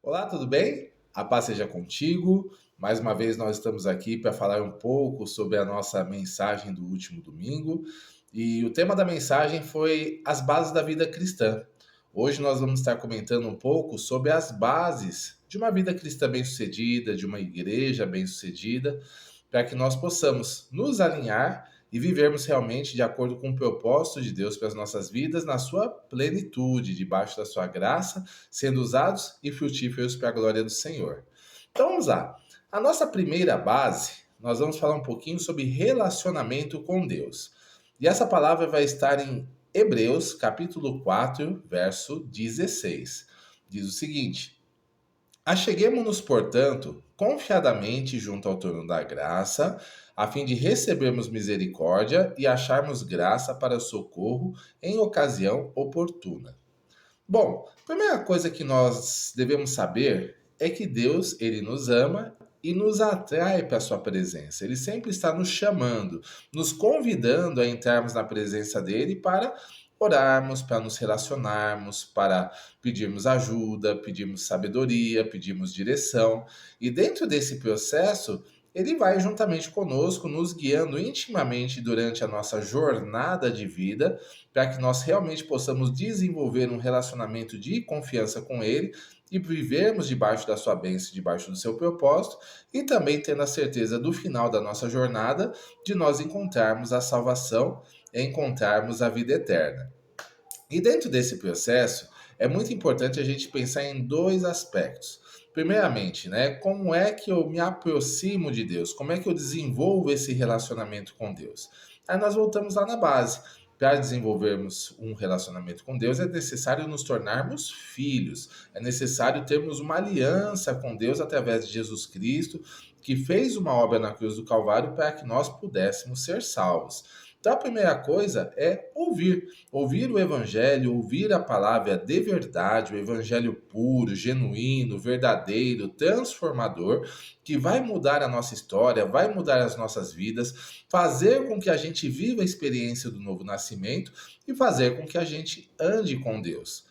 Olá, tudo bem? A paz seja contigo. Mais uma vez nós estamos aqui para falar um pouco sobre a nossa mensagem do último domingo. E o tema da mensagem foi as bases da vida cristã. Hoje nós vamos estar comentando um pouco sobre as bases de uma vida cristã bem-sucedida, de uma igreja bem-sucedida, para que nós possamos nos alinhar e vivermos realmente de acordo com o propósito de Deus para as nossas vidas, na sua plenitude, debaixo da sua graça, sendo usados e frutíferos para a glória do Senhor. Então vamos lá. A nossa primeira base, nós vamos falar um pouquinho sobre relacionamento com Deus. E essa palavra vai estar em Hebreus, capítulo 4, verso 16. Diz o seguinte: Acheguemo-nos, portanto, confiadamente junto ao trono da graça, a fim de recebermos misericórdia e acharmos graça para socorro em ocasião oportuna. Bom, a primeira coisa que nós devemos saber é que Deus, ele nos ama e nos atrai para a sua presença. Ele sempre está nos chamando, nos convidando a entrarmos na presença dele para orarmos, para nos relacionarmos, para pedirmos ajuda, pedirmos sabedoria, pedirmos direção. E dentro desse processo, ele vai juntamente conosco, nos guiando intimamente durante a nossa jornada de vida, para que nós realmente possamos desenvolver um relacionamento de confiança com Ele e vivermos debaixo da sua bênção, debaixo do seu propósito, e também tendo a certeza do final da nossa jornada de nós encontrarmos a salvação e encontrarmos a vida eterna. E dentro desse processo, é muito importante a gente pensar em dois aspectos. Primeiramente, né, como é que eu me aproximo de Deus? Como é que eu desenvolvo esse relacionamento com Deus? Aí nós voltamos lá na base. Para desenvolvermos um relacionamento com Deus, é necessário nos tornarmos filhos. É necessário termos uma aliança com Deus através de Jesus Cristo, que fez uma obra na cruz do Calvário para que nós pudéssemos ser salvos. Então, a primeira coisa é ouvir o Evangelho, ouvir a palavra de verdade, o Evangelho puro, genuíno, verdadeiro, transformador, que vai mudar a nossa história, vai mudar as nossas vidas, fazer com que a gente viva a experiência do novo nascimento e fazer com que a gente ande com Deus.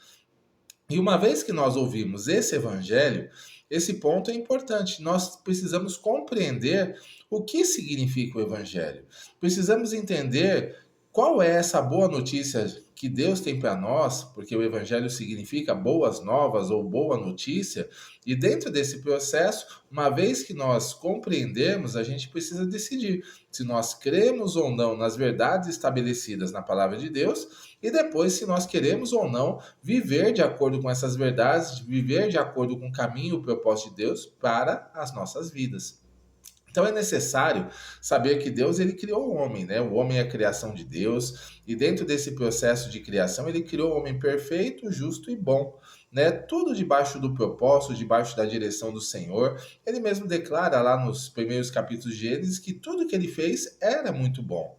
E uma vez que nós ouvimos esse evangelho, esse ponto é importante. Nós precisamos compreender o que significa o evangelho. Precisamos entender qual é essa boa notícia que Deus tem para nós, porque o evangelho significa boas novas ou boa notícia, e dentro desse processo, uma vez que nós compreendemos, a gente precisa decidir se nós cremos ou não nas verdades estabelecidas na palavra de Deus, e depois se nós queremos ou não viver de acordo com essas verdades, viver de acordo com o caminho e o propósito de Deus para as nossas vidas. Então é necessário saber que Deus ele criou o homem, né? O homem é a criação de Deus, e dentro desse processo de criação ele criou o homem perfeito, justo e bom, né? Tudo debaixo do propósito, debaixo da direção do Senhor. Ele mesmo declara lá nos primeiros capítulos de Gênesis que tudo que ele fez era muito bom.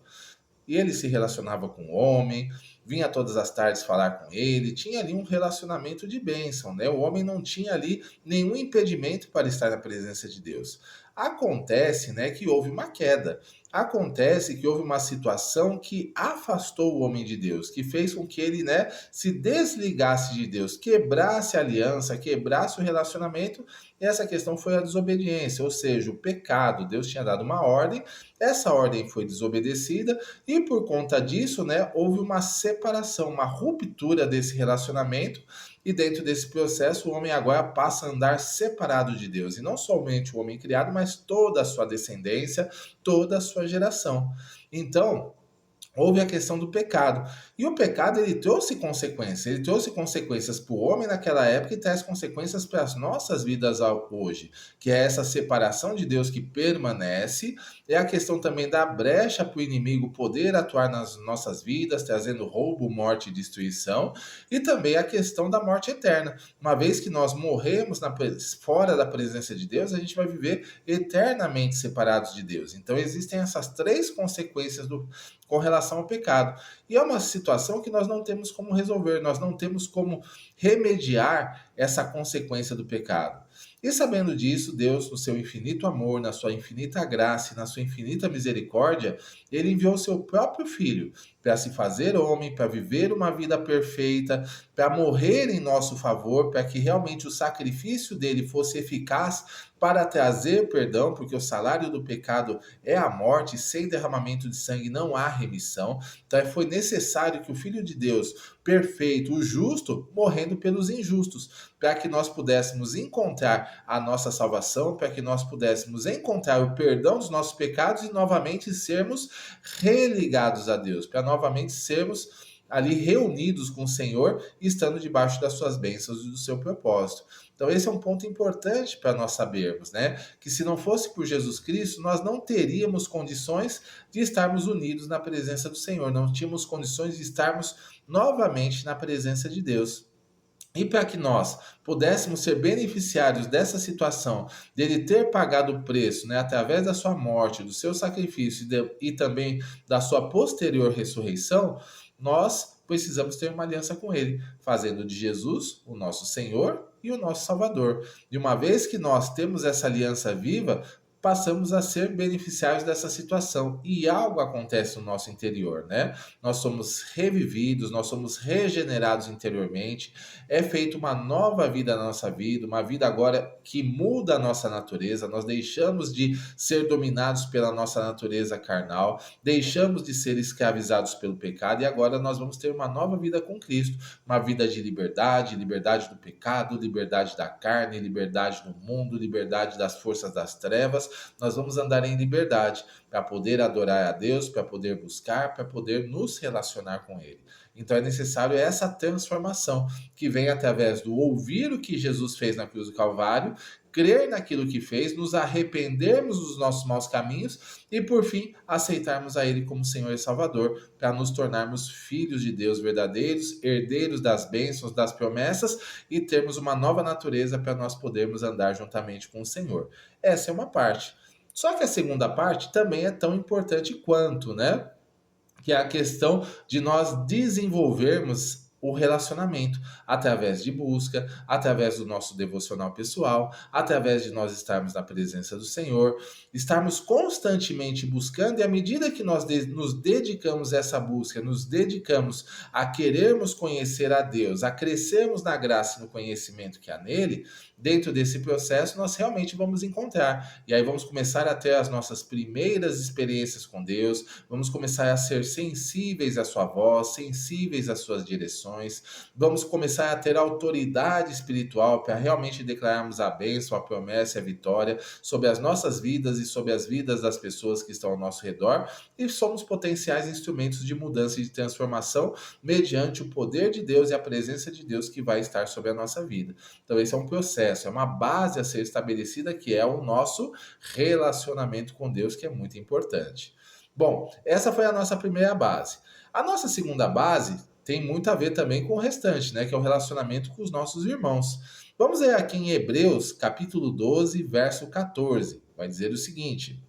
E ele se relacionava com o homem, vinha todas as tardes falar com ele, tinha ali um relacionamento de bênção, né? O homem não tinha ali nenhum impedimento para estar na presença de Deus. Acontece, né, que houve uma queda. Acontece que houve uma situação que afastou o homem de Deus, que fez com que ele, né, se desligasse de Deus, quebrasse a aliança, quebrasse o relacionamento, e essa questão foi a desobediência, ou seja, o pecado. Deus tinha dado uma ordem, essa ordem foi desobedecida, e por conta disso, né, houve uma separação, uma ruptura desse relacionamento, e dentro desse processo o homem agora passa a andar separado de Deus, e não somente o homem criado, mas toda a sua descendência, toda a sua geração. Então, houve a questão do pecado. E o pecado ele trouxe consequências. Ele trouxe consequências para o homem naquela época e traz consequências para as nossas vidas hoje, que é essa separação de Deus que permanece, é a questão também da brecha para o inimigo poder atuar nas nossas vidas, trazendo roubo, morte e destruição, e também a questão da morte eterna. Uma vez que nós morremos fora da presença de Deus, a gente vai viver eternamente separados de Deus. Então existem essas três consequências com relação ao pecado. E é uma situação que nós não temos como resolver, nós não temos como remediar essa consequência do pecado. E sabendo disso, Deus, no seu infinito amor, na sua infinita graça e na sua infinita misericórdia, ele enviou o seu próprio Filho para se fazer homem, para viver uma vida perfeita, para morrer em nosso favor, para que realmente o sacrifício dele fosse eficaz para trazer perdão, porque o salário do pecado é a morte, sem derramamento de sangue não há remissão. Então foi necessário que o Filho de Deus, perfeito, o justo, morrendo pelos injustos, para que nós pudéssemos encontrar a nossa salvação, para que nós pudéssemos encontrar o perdão dos nossos pecados e novamente sermos religados a Deus, para novamente sermos ali reunidos com o Senhor e estando debaixo das suas bênçãos e do seu propósito. Então esse é um ponto importante para nós sabermos, né? Que se não fosse por Jesus Cristo, nós não teríamos condições de estarmos unidos na presença do Senhor, não tínhamos condições de estarmos novamente na presença de Deus. E para que nós pudéssemos ser beneficiários dessa situação, dele ter pagado o preço, né, através da sua morte, do seu sacrifício e também da sua posterior ressurreição, nós precisamos ter uma aliança com ele, fazendo de Jesus o nosso Senhor e o nosso Salvador. E uma vez que nós temos essa aliança viva, passamos a ser beneficiários dessa situação e algo acontece no nosso interior, né? Nós somos revividos, nós somos regenerados interiormente, é feita uma nova vida na nossa vida, uma vida agora que muda a nossa natureza, nós deixamos de ser dominados pela nossa natureza carnal, deixamos de ser escravizados pelo pecado e agora nós vamos ter uma nova vida com Cristo, uma vida de liberdade, liberdade do pecado, liberdade da carne, liberdade do mundo, liberdade das forças das trevas. Nós vamos andar em liberdade para poder adorar a Deus, para poder buscar, para poder nos relacionar com Ele. Então é necessário essa transformação que vem através do ouvir o que Jesus fez na cruz do Calvário, crer naquilo que fez, nos arrependermos dos nossos maus caminhos e, por fim, aceitarmos a Ele como Senhor e Salvador, para nos tornarmos filhos de Deus verdadeiros, herdeiros das bênçãos, das promessas e termos uma nova natureza para nós podermos andar juntamente com o Senhor. Essa é uma parte. Só que a segunda parte também é tão importante quanto, né? Que é a questão de nós desenvolvermos o relacionamento através de busca, através do nosso devocional pessoal, através de nós estarmos na presença do Senhor, estarmos constantemente buscando e à medida que nós nos dedicamos a essa busca, nos dedicamos a querermos conhecer a Deus, a crescermos na graça e no conhecimento que há nele, dentro desse processo nós realmente vamos encontrar. E aí vamos começar a ter as nossas primeiras experiências com Deus, vamos começar a ser sensíveis à sua voz, sensíveis às suas direções, vamos começar a ter autoridade espiritual para realmente declararmos a bênção, a promessa e a vitória sobre as nossas vidas e sobre as vidas das pessoas que estão ao nosso redor, e somos potenciais instrumentos de mudança e de transformação mediante o poder de Deus e a presença de Deus que vai estar sobre a nossa vida. Então esse é um processo, é uma base a ser estabelecida, que é o nosso relacionamento com Deus, que é muito importante. Bom, essa foi a nossa primeira base. A nossa segunda base tem muito a ver também com o restante, né, que é o relacionamento com os nossos irmãos. Vamos ler aqui em Hebreus, capítulo 12, verso 14. Vai dizer o seguinte: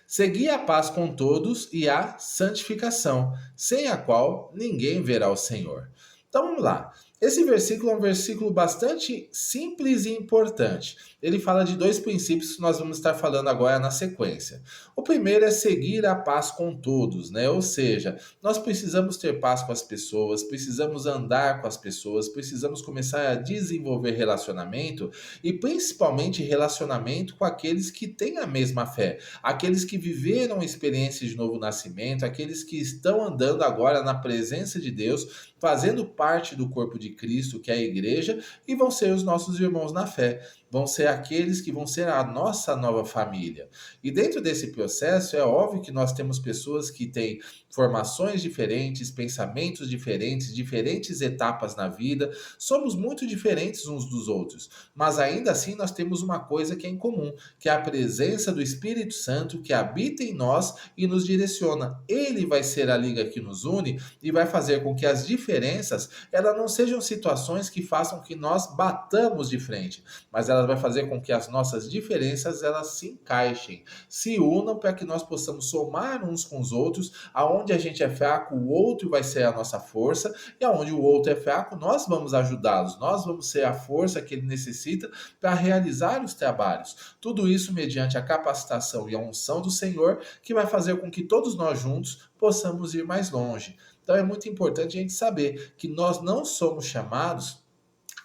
segui a paz com todos e a santificação, sem a qual ninguém verá o Senhor. Então vamos lá. Esse versículo é um versículo bastante simples e importante. Ele fala de dois princípios que nós vamos estar falando agora na sequência. O primeiro é seguir a paz com todos, né? Ou seja, nós precisamos ter paz com as pessoas, precisamos andar com as pessoas, precisamos começar a desenvolver relacionamento e principalmente relacionamento com aqueles que têm a mesma fé, aqueles que viveram a experiência de novo nascimento, aqueles que estão andando agora na presença de Deus, fazendo parte do corpo de Cristo, que é a igreja, e vão ser os nossos irmãos na fé. Vão ser aqueles que vão ser a nossa nova família. E dentro desse processo, é óbvio que nós temos pessoas que têm formações diferentes, pensamentos diferentes, diferentes etapas na vida. Somos muito diferentes uns dos outros. Mas ainda assim, nós temos uma coisa que é em comum, que é a presença do Espírito Santo que habita em nós e nos direciona. Ele vai ser a liga que nos une e vai fazer com que as diferenças, elas não sejam situações que façam que nós batamos de frente, mas ela vai fazer com que as nossas diferenças elas se encaixem, se unam para que nós possamos somar uns com os outros. Aonde a gente é fraco, o outro vai ser a nossa força, e aonde o outro é fraco, nós vamos ajudá-los, nós vamos ser a força que ele necessita para realizar os trabalhos. Tudo isso mediante a capacitação e a unção do Senhor, que vai fazer com que todos nós juntos possamos ir mais longe. Então é muito importante a gente saber que nós não somos chamados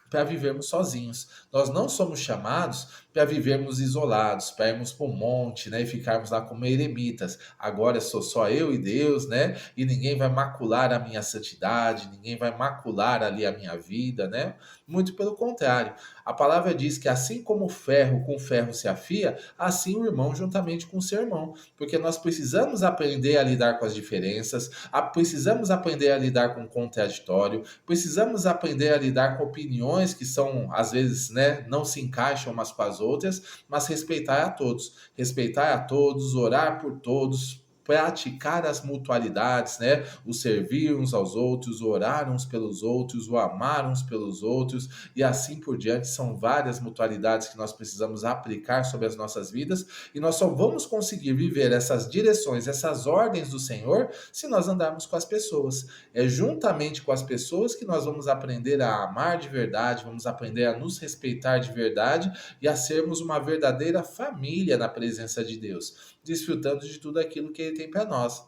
para vivermos sozinhos. Nós não somos chamados para vivermos isolados, para irmos para um monte, né, e ficarmos lá como eremitas. Agora sou só eu e Deus, né? E ninguém vai macular a minha santidade, ninguém vai macular ali a minha vida, né? Muito pelo contrário. A palavra diz que assim como o ferro com ferro se afia, assim o irmão juntamente com o seu irmão, porque nós precisamos aprender a lidar com as diferenças, precisamos aprender a lidar com o contraditório, precisamos aprender a lidar com opiniões que são, às vezes, né, não se encaixam umas com as outras, mas respeitar a todos, orar por todos, praticar as mutualidades, né? O servir uns aos outros, o orar uns pelos outros, o amar uns pelos outros e assim por diante. São várias mutualidades que nós precisamos aplicar sobre as nossas vidas e nós só vamos conseguir viver essas direções, essas ordens do Senhor, se nós andarmos com as pessoas. É juntamente com as pessoas que nós vamos aprender a amar de verdade, vamos aprender a nos respeitar de verdade e a sermos uma verdadeira família na presença de Deus, desfrutando de tudo aquilo que Ele tem para nós.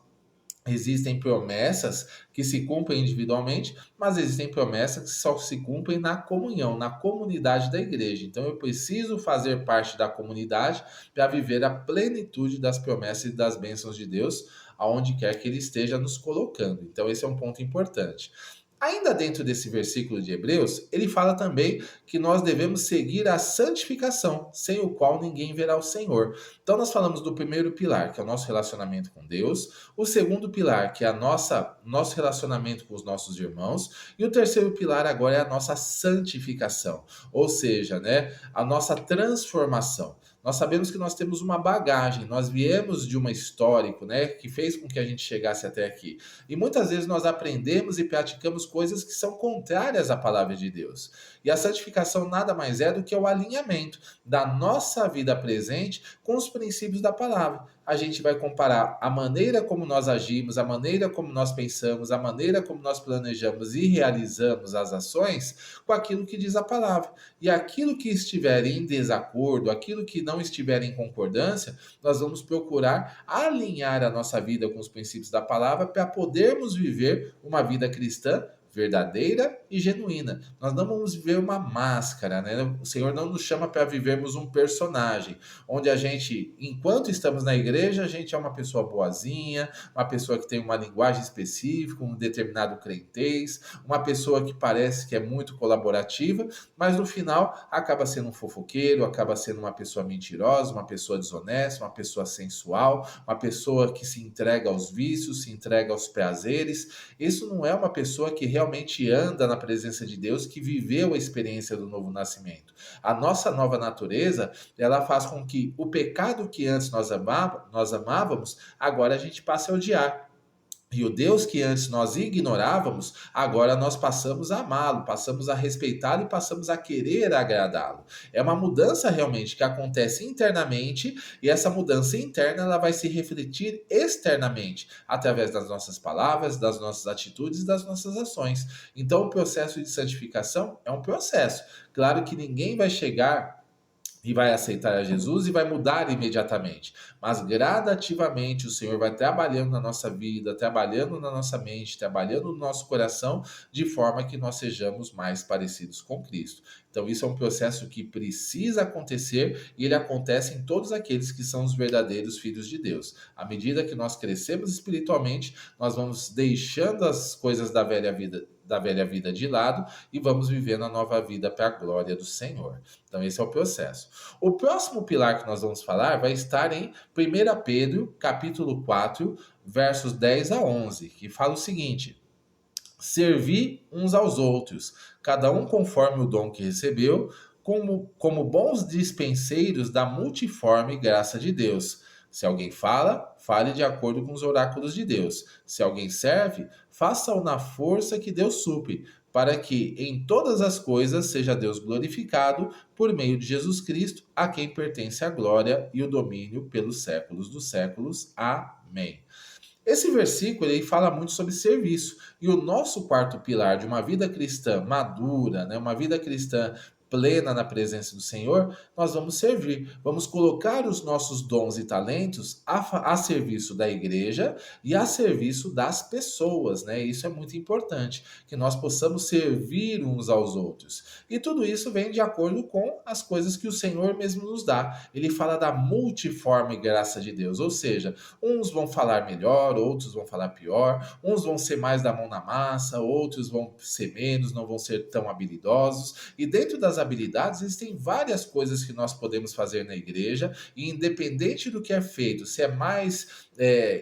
Existem promessas que se cumprem individualmente, mas existem promessas que só se cumprem na comunhão, na comunidade da igreja. Então eu preciso fazer parte da comunidade para viver a plenitude das promessas e das bênçãos de Deus, aonde quer que Ele esteja nos colocando. Então esse é um ponto importante. Ainda dentro desse versículo de Hebreus, ele fala também que nós devemos seguir a santificação, sem o qual ninguém verá o Senhor. Então nós falamos do primeiro pilar, que é o nosso relacionamento com Deus, o segundo pilar, que é nosso relacionamento com os nossos irmãos, e o terceiro pilar agora é a nossa santificação, ou seja, né, a nossa transformação. Nós sabemos que nós temos uma bagagem, nós viemos de uma histórico, né, que fez com que a gente chegasse até aqui. E muitas vezes nós aprendemos e praticamos coisas que são contrárias à palavra de Deus. E a santificação nada mais é do que o alinhamento da nossa vida presente com os princípios da palavra. A gente vai comparar a maneira como nós agimos, a maneira como nós pensamos, a maneira como nós planejamos e realizamos as ações com aquilo que diz a palavra. E aquilo que estiver em desacordo, aquilo que não estiver em concordância, nós vamos procurar alinhar a nossa vida com os princípios da palavra para podermos viver uma vida cristã verdadeira e genuína. Nós não vamos viver uma máscara, né? O Senhor não nos chama para vivermos um personagem, onde a gente, enquanto estamos na igreja, a gente é uma pessoa boazinha, uma pessoa que tem uma linguagem específica, um determinado crentez, uma pessoa que parece que é muito colaborativa, mas no final acaba sendo um fofoqueiro, acaba sendo uma pessoa mentirosa, uma pessoa desonesta, uma pessoa sensual, uma pessoa que se entrega aos vícios, se entrega aos prazeres. Isso não é uma pessoa que realmente anda na presença de Deus, que viveu a experiência do novo nascimento. A nossa nova natureza, ela faz com que o pecado que antes nós amávamos, agora a gente passe a odiar. E o Deus que antes nós ignorávamos, agora nós passamos a amá-lo, passamos a respeitá-lo e passamos a querer agradá-lo. É uma mudança realmente que acontece internamente e essa mudança interna ela vai se refletir externamente, através das nossas palavras, das nossas atitudes e das nossas ações. Então o processo de santificação é um processo. Claro que ninguém vai chegar e vai aceitar a Jesus e vai mudar imediatamente. Mas gradativamente o Senhor vai trabalhando na nossa vida, trabalhando na nossa mente, trabalhando no nosso coração, de forma que nós sejamos mais parecidos com Cristo. Então isso é um processo que precisa acontecer e ele acontece em todos aqueles que são os verdadeiros filhos de Deus. À medida que nós crescemos espiritualmente, nós vamos deixando as coisas da velha vida de lado e vamos vivendo a nova vida para a glória do Senhor. Então esse é o processo. O próximo pilar que nós vamos falar vai estar em 1 Pedro, capítulo 4, versos 10 a 11, que fala o seguinte: servi uns aos outros, cada um conforme o dom que recebeu, como bons dispenseiros da multiforme graça de Deus. Se alguém fala, fale de acordo com os oráculos de Deus. Se alguém serve, faça-o na força que Deus supre, para que em todas as coisas seja Deus glorificado por meio de Jesus Cristo, a quem pertence a glória e o domínio pelos séculos dos séculos. Amém. Esse versículo ele fala muito sobre serviço. E o nosso quarto pilar de uma vida cristã madura, né, uma vida cristã plena na presença do Senhor, nós vamos servir. Vamos colocar os nossos dons e talentos a serviço da igreja e a serviço das pessoas, né? Isso é muito importante, que nós possamos servir uns aos outros. E tudo isso vem de acordo com as coisas que o Senhor mesmo nos dá. Ele fala da multiforme graça de Deus, ou seja, uns vão falar melhor, outros vão falar pior, uns vão ser mais da mão na massa, outros vão ser menos, não vão ser tão habilidosos. E dentro das habilidades, existem várias coisas que nós podemos fazer na igreja, e independente do que é feito, se é mais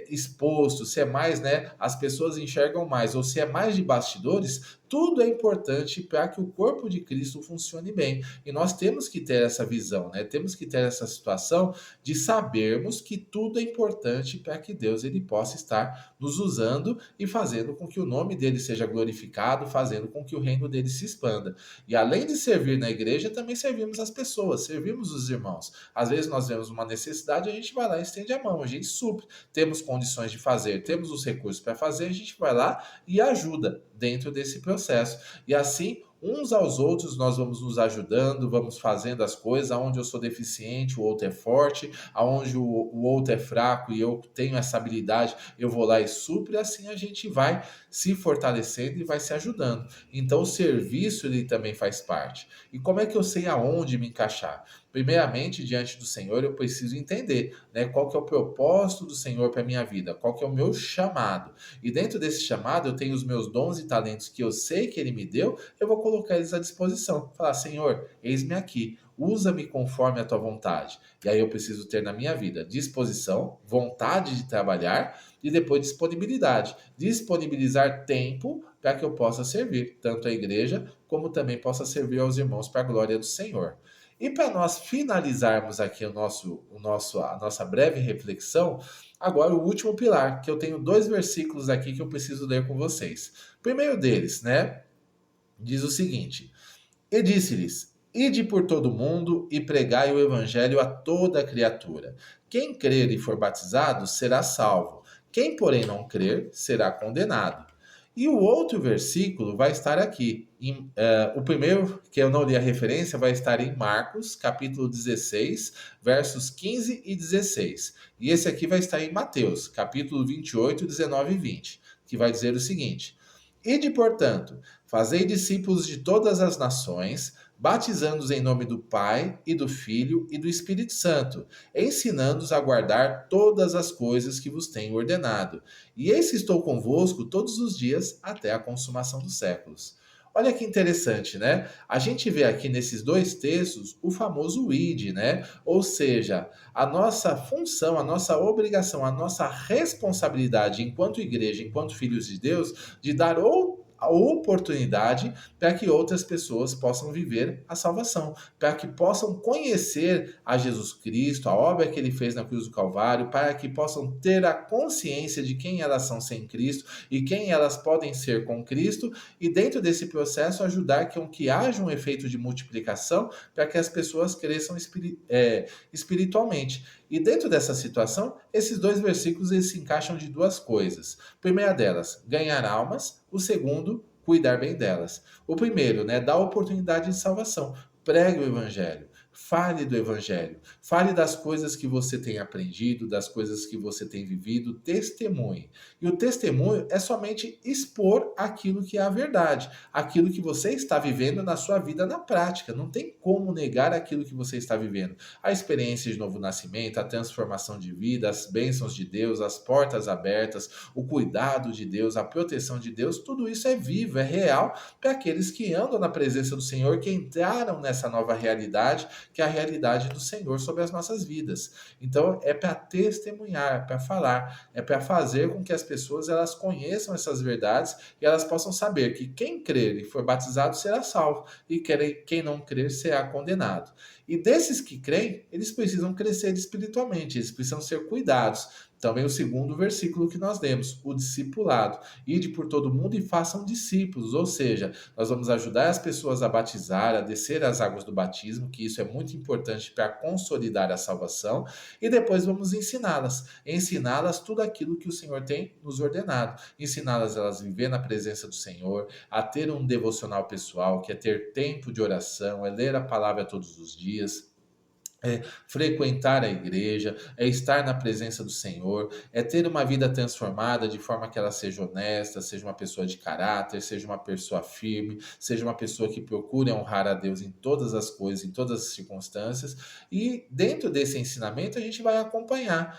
exposto, se é mais, né, as pessoas enxergam mais, ou se é mais de bastidores, tudo é importante para que o corpo de Cristo funcione bem. E nós temos que ter essa visão, né? Temos que ter essa situação de sabermos que tudo é importante para que Deus ele possa estar nos usando e fazendo com que o nome dele seja glorificado, fazendo com que o reino dele se expanda. E além de servir na igreja, também servimos as pessoas, servimos os irmãos. Às vezes nós vemos uma necessidade, a gente vai lá e estende a mão, a gente supre. Temos condições de fazer, temos os recursos para fazer, a gente vai lá e ajuda dentro desse processo. E assim, uns aos outros, nós vamos nos ajudando, vamos fazendo as coisas. Aonde eu sou deficiente, o outro é forte. Aonde o outro é fraco e eu tenho essa habilidade, eu vou lá e supro. E assim a gente vai se fortalecendo e vai se ajudando. Então, o serviço, ele também faz parte. E como é que eu sei aonde me encaixar? Primeiramente, diante do Senhor, eu preciso entender, né, qual que é o propósito do Senhor para a minha vida, qual que é o meu chamado. E dentro desse chamado, eu tenho os meus dons e talentos que eu sei que Ele me deu, eu vou colocar eles à disposição. Falar, Senhor, eis-me aqui, usa-me conforme a tua vontade. E aí eu preciso ter na minha vida disposição, vontade de trabalhar e depois disponibilidade. Disponibilizar tempo para que eu possa servir, tanto a igreja, como também possa servir aos irmãos para a glória do Senhor. E para nós finalizarmos aqui a nossa breve reflexão, agora o último pilar, que eu tenho dois versículos aqui que eu preciso ler com vocês. O primeiro deles, né, diz o seguinte: E disse-lhes: Ide por todo o mundo e pregai o evangelho a toda criatura. Quem crer e for batizado será salvo. Quem, porém, não crer será condenado. E o outro versículo vai estar aqui. O primeiro, que eu não li a referência, vai estar em Marcos, capítulo 16, versos 15 e 16. E esse aqui vai estar em Mateus, capítulo 28, 19 e 20, que vai dizer o seguinte: Ide, portanto, fazei discípulos de todas as nações, batizando-os em nome do Pai, e do Filho, e do Espírito Santo, ensinando-os a guardar todas as coisas que vos tenho ordenado. E eis que estou convosco todos os dias, até a consumação dos séculos. Olha que interessante, né? A gente vê aqui nesses dois textos o famoso id, né? Ou seja, a nossa função, a nossa obrigação, a nossa responsabilidade enquanto igreja, enquanto filhos de Deus, de dar a oportunidade para que outras pessoas possam viver a salvação, para que possam conhecer a Jesus Cristo, a obra que ele fez na cruz do Calvário, para que possam ter a consciência de quem elas são sem Cristo e quem elas podem ser com Cristo, e dentro desse processo ajudar com que haja um efeito de multiplicação para que as pessoas cresçam espiritualmente. E dentro dessa situação, esses dois versículos eles se encaixam de duas coisas. A primeira delas, ganhar almas. O segundo, cuidar bem delas. O primeiro, né, dar oportunidade de salvação. Pregue o evangelho. Fale do evangelho. Fale das coisas que você tem aprendido, das coisas que você tem vivido. Testemunhe. E o testemunho é somente expor aquilo que é a verdade, aquilo que você está vivendo na sua vida na prática. Não tem como negar aquilo que você está vivendo. A experiência de novo nascimento, a transformação de vida, as bênçãos de Deus, as portas abertas, o cuidado de Deus, a proteção de Deus, tudo isso é vivo, é real para aqueles que andam na presença do Senhor, que entraram nessa nova realidade, que é a realidade do Senhor sobre as nossas vidas. Então, é para testemunhar, é para falar, é para fazer com que as pessoas elas conheçam essas verdades e elas possam saber que quem crer e for batizado será salvo e quem não crer será condenado. E desses que creem, eles precisam crescer espiritualmente, eles precisam ser cuidados. também o segundo versículo que nós lemos, o discipulado. Ide por todo mundo e façam discípulos, ou seja, nós vamos ajudar as pessoas a batizar, a descer as águas do batismo, que isso é muito importante para consolidar a salvação, e depois vamos ensiná-las tudo aquilo que o Senhor tem nos ordenado, ensiná-las a elas viver na presença do Senhor, a ter um devocional pessoal, que é ter tempo de oração, é ler a palavra todos os dias, é frequentar a igreja, é estar na presença do Senhor, é ter uma vida transformada de forma que ela seja honesta, seja uma pessoa de caráter, seja uma pessoa firme, seja uma pessoa que procure honrar a Deus em todas as coisas, em todas as circunstâncias. E dentro desse ensinamento a gente vai acompanhar,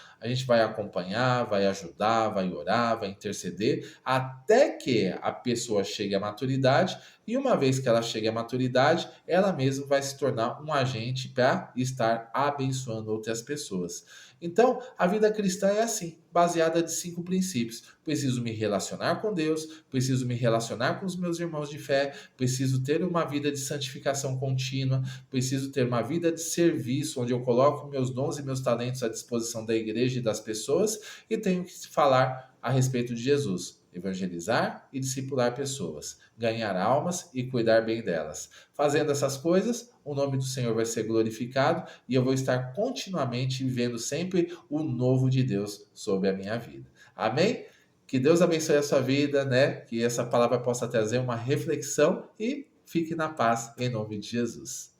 vai ajudar, vai orar, vai interceder, até que a pessoa chegue à maturidade e uma vez que ela chegue à maturidade, ela mesma vai se tornar um agente para estar abençoando outras pessoas. Então, a vida cristã é assim, baseada de 5 princípios. Preciso me relacionar com Deus, preciso me relacionar com os meus irmãos de fé, preciso ter uma vida de santificação contínua, preciso ter uma vida de serviço, onde eu coloco meus dons e meus talentos à disposição da igreja e das pessoas, e tenho que falar a respeito de Jesus, evangelizar e discipular pessoas, ganhar almas e cuidar bem delas. Fazendo essas coisas, o nome do Senhor vai ser glorificado e eu vou estar continuamente vivendo sempre o novo de Deus sobre a minha vida. Amém? Que Deus abençoe a sua vida, né? Que essa palavra possa trazer uma reflexão e fique na paz em nome de Jesus.